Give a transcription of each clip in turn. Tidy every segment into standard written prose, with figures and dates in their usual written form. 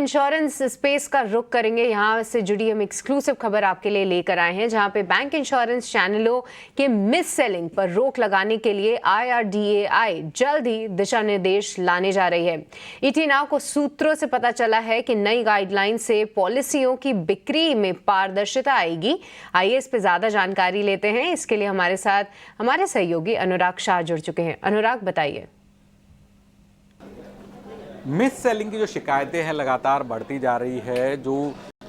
Insurance space का रुख करेंगे। यहाँ से जुड़ी हम एक्सक्लूसिव खबर आपके लिए लेकर आए हैं, जहाँ पे बैंक इंश्योरेंस चैनलों के मिस सेलिंग पर रोक लगाने के लिए IRDAI जल्द ही दिशा निर्देश लाने जा रही है। ET Now को सूत्रों से पता चला है कि नई गाइडलाइन से पॉलिसियों की बिक्री में पारदर्शिता आएगी। आइए इस पे ज्यादा जानकारी लेते हैं। इसके लिए हमारे साथ हमारे सहयोगी अनुराग शाह जुड़ चुके हैं। अनुराग, बताइए। मिस सेलिंग की जो शिकायतें हैं लगातार बढ़ती जा रही है। जो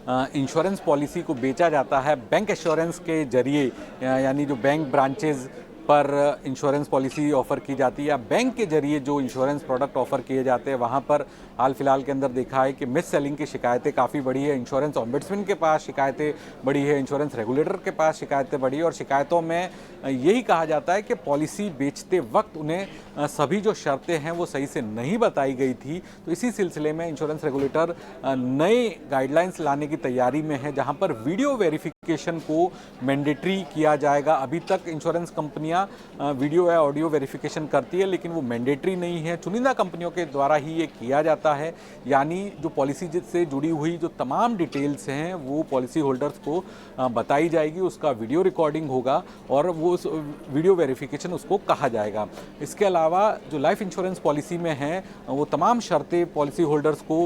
इंश्योरेंस पॉलिसी को बेचा जाता है बैंक एश्योरेंस के जरिए, यानी जो बैंक ब्रांचेज पर इंश्योरेंस पॉलिसी ऑफर की जाती है या बैंक के जरिए जो इंश्योरेंस प्रोडक्ट ऑफर किए जाते हैं, वहाँ पर हाल फिलहाल के अंदर देखा है कि मिस सेलिंग की शिकायतें काफ़ी बढ़ी है। इंश्योरेंस ओम्बुड्समैन के पास शिकायतें बढ़ी है, इंश्योरेंस रेगुलेटर के पास शिकायतें बढ़ी है और शिकायतों में यही कहा जाता है कि पॉलिसी बेचते वक्त उन्हें सभी जो शर्तें हैं वो सही से नहीं बताई गई थी। तो इसी सिलसिले में इंश्योरेंस रेगुलेटर नए गाइडलाइंस लाने की तैयारी में है, जहाँ पर वीडियो वेरिफिकेशन को मैंडेटरी किया जाएगा। अभी तक इंश्योरेंस कंपनियां वीडियो या ऑडियो वेरिफिकेशन करती है, लेकिन वो मैंडेटरी नहीं है, चुनिंदा कंपनियों के द्वारा ही ये किया जाता है। यानी जो पॉलिसी से जुड़ी हुई जो तमाम डिटेल्स हैं वो पॉलिसी होल्डर्स को बताई जाएगी, उसका वीडियो रिकॉर्डिंग होगा और वो उस वीडियो वेरिफिकेशन उसको कहा जाएगा। इसके अलावा जो लाइफ इंश्योरेंस पॉलिसी में है वो तमाम शर्तें पॉलिसी होल्डर्स को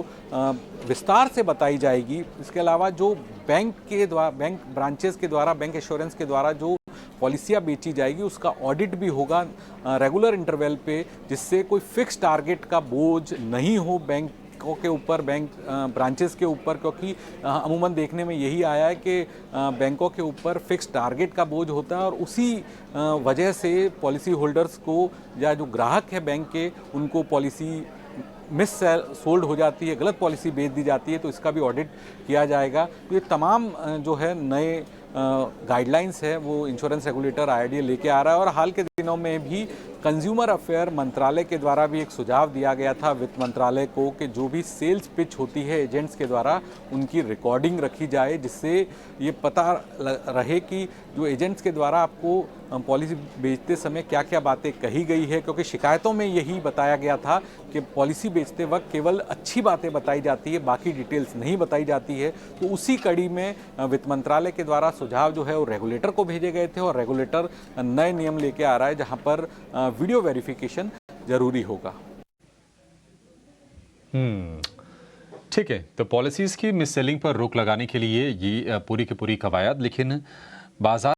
विस्तार से बताई जाएगी। इसके अलावा जो बैंक ब्रांचेस के द्वारा, बैंक एश्योरेंस के द्वारा जो पॉलिसियाँ बेची जाएगी उसका ऑडिट भी होगा रेगुलर इंटरवल पे, जिससे कोई फिक्स टारगेट का बोझ नहीं हो बैंकों के ऊपर, बैंक ब्रांचेस के ऊपर। क्योंकि अमूमन देखने में यही आया है कि बैंकों के ऊपर फिक्स टारगेट का बोझ होता है और उसी वजह से पॉलिसी होल्डर्स को या जो ग्राहक है बैंक के, उनको पॉलिसी मिस सोल्ड हो जाती है, गलत पॉलिसी बेच दी जाती है। तो इसका भी ऑडिट किया जाएगा। तो ये तमाम जो है नए गाइडलाइंस है वो इंश्योरेंस रेगुलेटर IRDAI लेके आ रहा है। और हाल के दिनों में भी कंज्यूमर अफेयर मंत्रालय के द्वारा भी एक सुझाव दिया गया था वित्त मंत्रालय को कि जो भी सेल्स पिच होती है एजेंट्स के द्वारा, उनकी रिकॉर्डिंग रखी जाए, जिससे ये पता रहे कि जो एजेंट्स के द्वारा आपको पॉलिसी बेचते समय क्या क्या बातें कही गई है। क्योंकि शिकायतों में यही बताया गया था कि पॉलिसी बेचते वक्त केवल अच्छी बातें बताई जाती है, बाकी डिटेल्स नहीं बताई जाती है। तो उसी कड़ी में वित्त मंत्रालय के द्वारा सुझाव जो है वो रेगुलेटर को भेजे गए थे और रेगुलेटर नए नियम लेके आ रहा है, जहां पर वीडियो वेरिफिकेशन जरूरी होगा। ठीक है, तो पॉलिसीज की मिस सेलिंग पर रोक लगाने के लिए ये पूरी की पूरी कवायद, लेकिन बाजार